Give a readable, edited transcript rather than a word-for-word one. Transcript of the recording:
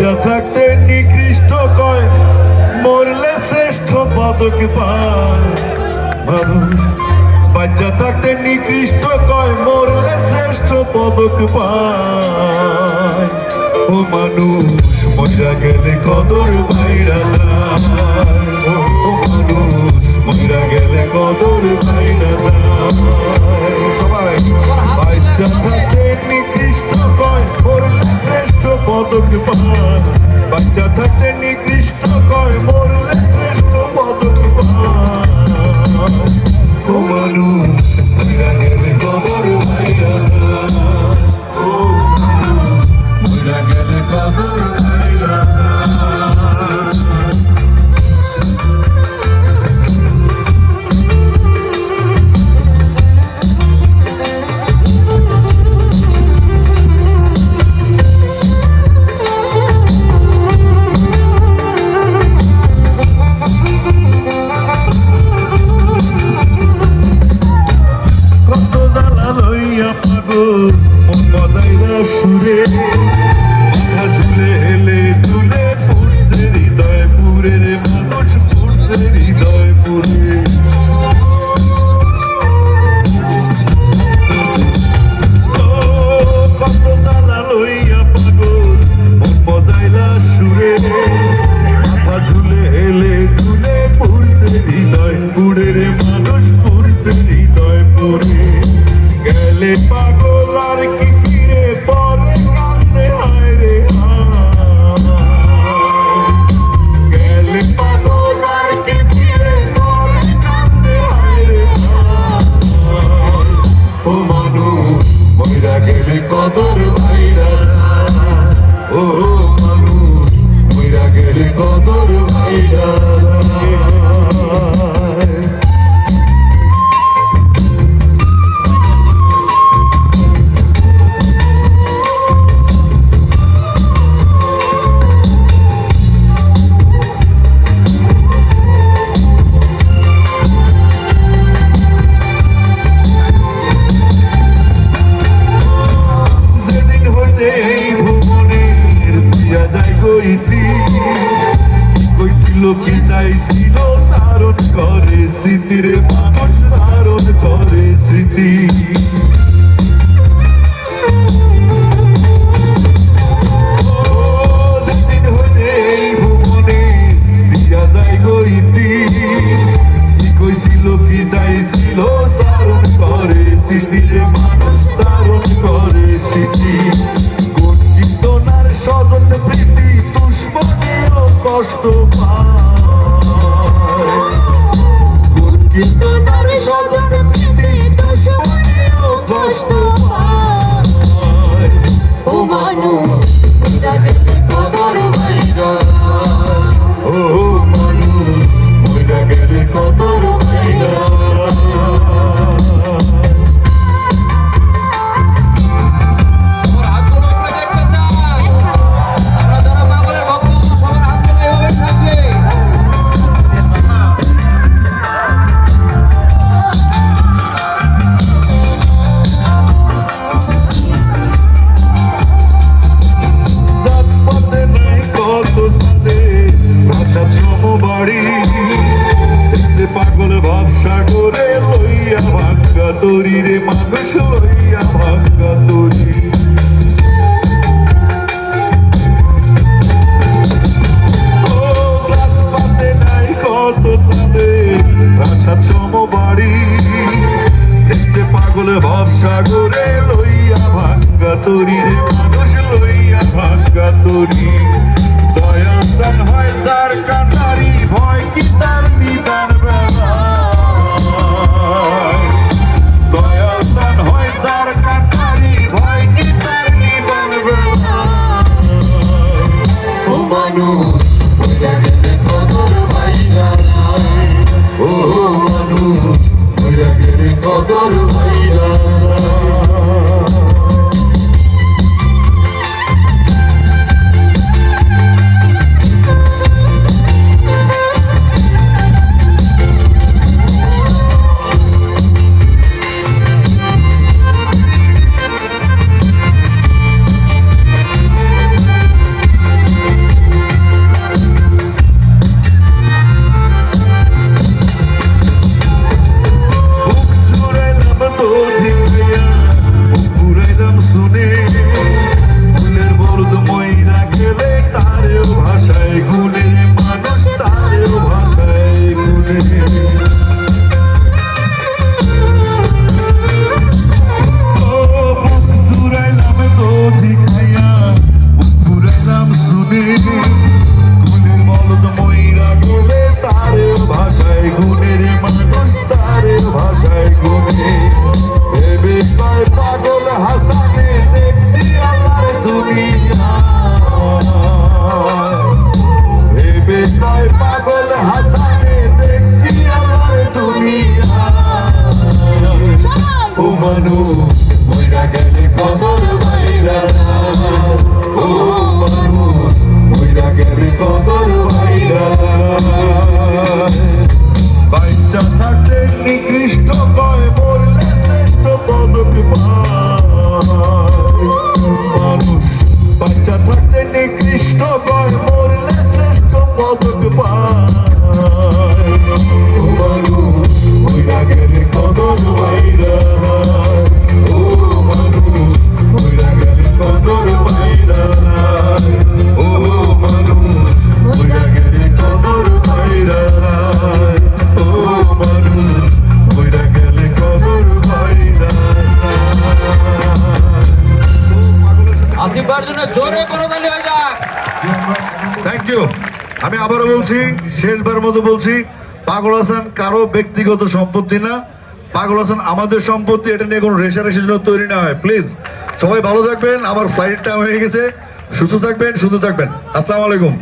বাচ্চা থাকতে নিকৃষ্ট কয়, মরলে শ্রেষ্ঠ পদক পায়। মানুষ বাচ্চা থাকতে নিকৃষ্ট কয়, মরলে শ্রেষ্ঠ পদক পায়। ও মানুষ মরা গেলে কদর ভাইরা যায়, ও মানুষ মরা গেলে কদর ভাইরা যায়। সবাই বাচ্চা থাকতে নিকৃষ্ট কয়, মরলে শ্রেষ্ঠ পদক পায়। বাচ্চা থাকতে নিকৃষ্ট কয়, মরলে শ্রেষ্ঠ পদক পায়। ও মানুষ মরা গেলে কদর ভাইরা যায়, ও মানুষ মরা গেলে কদর ভাইরা যায়। মন বজাইলা সুরে, মাথা ঝুলে এলে তুলে পুরছে হৃদয় পুরে রে মানুষ, পুরছে হৃদয় পুরে। কত জ্বালা লইয়া পাগল মন বজাইলা সুরে, মাথা ঝুলে এলে তুলে পুরছে হৃদয় পুরে রে মানুষ, পুরছে হৃদয় পুরে। গেলে পাগল আর কি ফিরে পরে কান্দে হায় রে গেলে পাগল আর কি ফিরে পরে কান্দে হায় রে। ও মানুষ মইরা গেলে কদর ভাইরা যায়, ও মানুষ মইরা গেলে কদর ভাইরা যায়। কি চাইছিল সারণ করে স্মৃতির মানুষ, সারণ করে স্মৃতি। যেদিন হইতে এই ভুবনে দিয়া যায় গইতি, কি কইছিল কি চাইছিল সারণ করে স্মৃতির মানুষ, সারণ করে স্মৃতি। কোন কীর্তনার স্বজন প্রীতি দুশ্মনীয় কষ্ট পায়, কোন কীর্তনার স্বজন প্রীতি দুশ্মনীয় কষ্ট পায়। ও মানুষ মইরা গেলে কদর ভাইরা যায়, ও মানুষ মইরা গেলে কদর ভাইরা যায়। পাগল ভাবসাগরে লইয়া ভাঙ্গা তরি রে মানুষ, লইয়া ভাঙ্গা তরি। ও জাত পাতে নাই কত সাদে প্রাসাদ সমবাড়ি, দেখছে পাগল ভাবসাগরে লইয়া ভাঙ্গা তরি রে মানুষ, লইয়া ভাঙ্গা তরি। দয়াসান হয় যার কাটারি, ভয় কি তার নিদান বেলা। দয়াসান হয় যার কাটারি, ভয় কি তার নিদান বেলা। ও মানুষ মইরা গেলে কদর ভাইরা যায়, ও মানুষ মইরা গেলে কদর ভাইরা যায়। ধুনি গুণের বলদ ময়রা গেলে তারের ভাষায় গুণের মানুষ তারের ভাষায় গুণে ভেবে কয় পাগল হাসানে দেখছি আল্লাহর দুনিয়া ভেবে কয় পাগল হাসানে দেখছি আল্লাহর দুনিয়া ও মানুষ মইরা গেলে কদর বাইরা ও মানুষ মইরা গেলে কদর বাইরা বাচ্চা থাকতে নিকৃষ্ট কয় মরলে শ্রেষ্ঠ পদক পায় মানুষ বাচ্চা থাকতে নিকৃষ্ট কয় মরলে শ্রেষ্ঠ পদক পায় ও মানুষ মইরা গেলে কদর বাইরা ও মানুষ মইরা গেলে কদর বাইরা ও মানুষ মইরা গেলে কদর বাইরা ও মানুষ মইরা গেলে কদর বাইরা আসিফার জন্য জোরে করে তালি হয়ে যাক। Thank you. আমি আবারও বলছি, শেষবার মতো বলছি, পাগল হাসান কারো ব্যক্তিগত সম্পত্তি না, পাগল হাসান আমাদের সম্পত্তি। এটা নিয়ে কোনো রেষারেষির জন্য তৈরি না হয়। প্লিজ সবাই ভালো থাকবেন, আমার ফ্লাইট টাইম হয়ে গেছে। সুস্থ থাকবেন, সুন্দর থাকবেন। আসসালামু আলাইকুম।